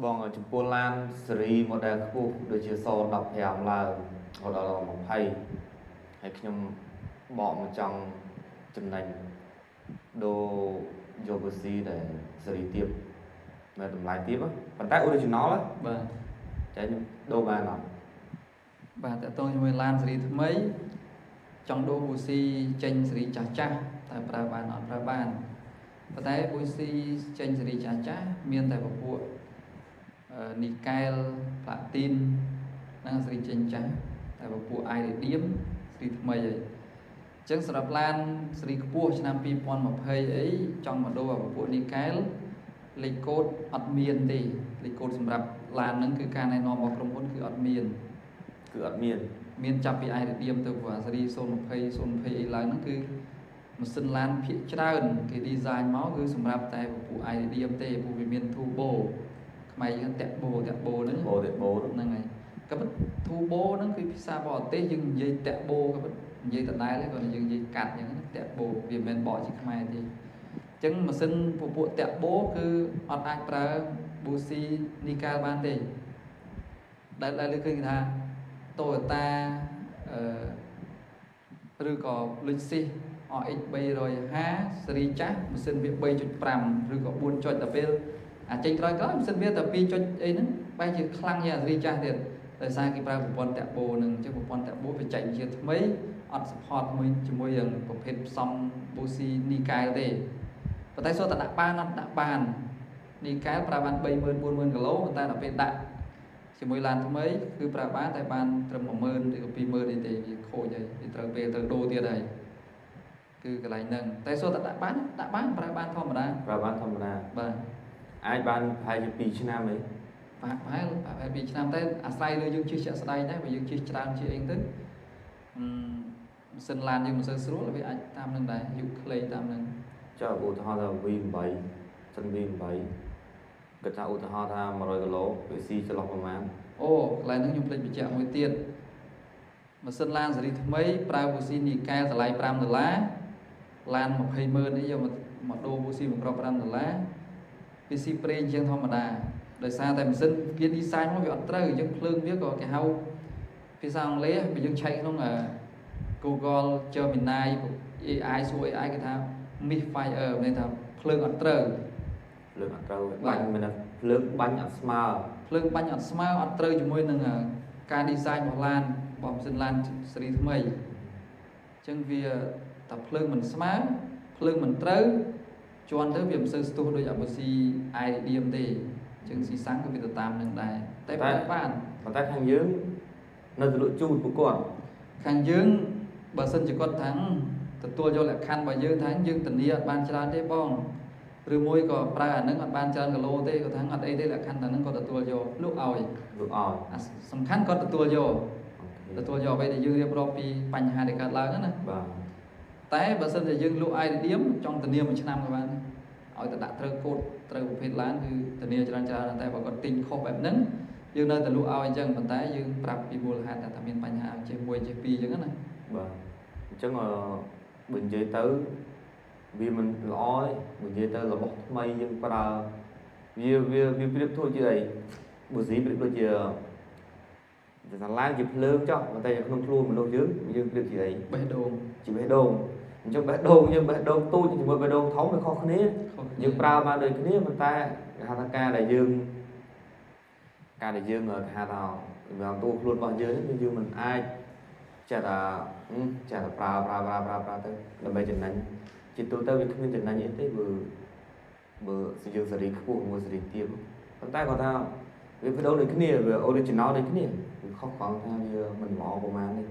បងចំពោះឡានស៊េរី model ខ្ពស់ដូចជាស15ឡើងរហូតដល់20ហើយខ្ញុំបកមកចង់ចំណេញដូរយកប៊ូស៊ីដែលស៊េរីទាបនៅតម្លៃទាបប៉ុន្តែ original បាទតែខ្ញុំដូរបានអត់បាទតើតើជាមួយឡានស៊េរីថ្មីចង់ដូរប៊ូស៊ីចេញស៊េរីចាស់តែប្រើបានអត់ប្រើបានប៉ុន្តែប៊ូស៊ីចេញស៊េរីចាស់មានតែពពួកនីកែលផ្លាទីននិងស៊េរីចេញចាស់តែពពួក iridium ស៊េរីថ្មីហើយអញ្ចឹងសម្រាប់ឡានស៊េរីខ្ពស់ឆ្នាំ2020អីចង់មកដូរពពួកនីកែលលេខកូដអត់មានទេលេខកូដសម្រាប់ឡានហ្នឹងគឺការណែនាំរបស់ក្រុមហ៊ុនគឺអត់មានចាប់ពី iridium ទៅព្រោះស៊េរី020អីឡើងហ្នឹងគឺម៉ាស៊ីនឡានភាគច្រើនគេ design មកគឺសម្រាប់តែពពួក iridium ទេព្រោះវាមាន turbo ខ្មែរយើងតាក់បូហ្នឹងហ្នឹងហើយក៏ប៉ុន្តែ turbo ហ្នឹងគឺភាសាបរទេសយើងនិយាយតាក់បូក៏ប៉ុន្តែនិយាយដដែលហើយគាត់យើងនិយាយកាត់អញ្ចឹងតាក់បូវាមិនមែនបកជាខ្មែរទេអញ្ចឹងម៉ាស៊ីនពពួកតាក់បូគឺអត់អាចប្រើ boost nickel បានទេដែលលើឃើញថា Toyota ឬក៏ Lexus RX 350 ស៊េរីចាស់ម៉ាស៊ីនវា 3.5 ឬក៏ 4 ចុចដល់ពេលចេញក្រោយម៉ាស៊ីនវាតែ 2 ចុចអីហ្នឹងបែរជាខ្លាំងជាងស៊េរីចាស់ទៀតដោយសារគេប្រើប្រព័ន្ធតាក់បូនឹងអញ្ចឹងប្រព័ន្ធតាក់បូបច្ចេកវិទ្យាថ្មីអត់ support ជាមួយនឹងប្រភេទផ្សំប៊ូស៊ីនីកែលទេប៉ុន្តែសូត្រតែដាក់បានអត់ដាក់បាននីកែលប្រើបាន 30000 40000 គីឡូប៉ុន្តែដល់ពេលដាក់ជាមួយឡានថ្មីគឺប្រើបានតែបានត្រឹម 10000 ឬក៏ 20000 ទេវាខូចហើយវាត្រូវពេលត្រូវដូរទៀតហើយគឺកន្លែងហ្នឹងតែសូត្រតែដាក់បានប្រើបានធម្មតាបាទអាចបានប្រហែលជា2ឆ្នាំអីប្រហែល2ឆ្នាំតែអាស្រ័យលើយើងជិះជាក់ស្ដែងដែរបើយើងជិះច្រើនជាអីទៅម៉ាស៊ីនឡានយើងមិនសូវស្រួលវាអាចតាមនឹងដែរយុគខ្លីតាមនឹងចុះឧទាហរណ៍ថា V8 សិន V8 គាត់ថាឧទាហរណ៍ថា100គីឡូវាស៊ីចន្លោះប្រហែលអូកន្លែងហ្នឹងខ្ញុំភ្លេចបញ្ជាក់មួយទៀតម៉ាស៊ីនឡានស៊េរីថ្មីប្រើប៊ូស៊ីនីកែលតម្លៃ$5ឡាន200,000នេះយកមកដូរប៊ូស៊ីមកគ្រាប់$5វាស៊ីប្រេងជាងធម្មតាដោយសារតែម៉ាស៊ីនគេ design មកវាអត់ត្រូវអញ្ចឹងភ្លើងវាក៏គេហៅភាសាអង់គ្លេសបើយើងឆែកក្នុង Google Gemini AI សួរ AI គេថា misfire មានថាភ្លើងអត់ត្រូវបាញ់មែនភ្លើងបាញ់អត់ស្មើអត់ត្រូវជាមួយនឹងការ design របស់ឡានរបស់ម៉ាស៊ីនឡានស៊េរីថ្មីអញ្ចឹងវាតែភ្លើងមិនស្មើភ្លើងមិនត្រូវជន់ទៅវាមិនសូវស្ទុះដូចអាប៊ូស៊ី iridium ទេអញ្ចឹងស៊ីសាំងក៏វាទៅតាមនឹងដែរតែបានប៉ុន្តែខាងយើងនៅទៅលក់ជូនពួកគាត់ខាងយើងបើសិនជាគាត់ថាទទួលយកលក្ខខណ្ឌរបស់យើងថាយើងធានាអត់បានច្រើនទេបងឬមួយក៏ប្រើអានឹងអត់បានច្រើនគីឡូទេគាត់ថាអត់អីទេលក្ខខណ្ឌតែនឹងគាត់ទទួលយកលក់ឲ្យសំខាន់គាត់ទទួលយកអ្វីដែលយើងរៀបរាប់ពីបញ្ហាដែលកើតឡើងណាបាទតែបើសិនជាយើងលក់ iridium ចង់ធានាមួយឆ្នាំក៏បានឲ្យតែដាក់ត្រូវកូដត្រូវប្រភេទឡានគឺធានាច្រើនតែបើគាត់ទិញខុសបែបហ្នឹងយើងនៅតែលក់ឲ្យអញ្ចឹងប៉ុន្តែយើងប្រាប់ពីមូលហេតុថាមានបញ្ហាជា1ជា2អញ្ចឹងណាបាទអញ្ចឹងបើនិយាយទៅវាមិនល្អទេបើនិយាយទៅរបស់ថ្មីយើងប្រើវាប្រៀបធូរជាអីប៊ូស៊ីប្រៀបដូចជាតែឡានជាភ្លើងចុះប៉ុន្តែក្នុងខ្លួនមនុស្សយើងប្រៀបជាអីបេះដូងអញ្ចឹងបេះដូងយើងបេះដូងទូចជាមួយបេះដូងធំវាខុសគ្នាយើងប្រើបានដូចគ្នាប៉ុន្តែគេហៅថាការដែលយើងគេហៅថាវាទូខ្លួនរបស់យើងមិនអាចចាត់ប្រើទៅដើម្បីចំណេញជាទូទៅវាគ្មានចំណេញអីទេបើយើងស៊េរីខ្ពស់មួយស៊េរីទាបប៉ុន្តែគាត់ថាវាបេះដូងដូចគ្នាវា original ដូចគ្នាវាខុសគ្រាន់ថាវាមិនល្អប្រហែលទេ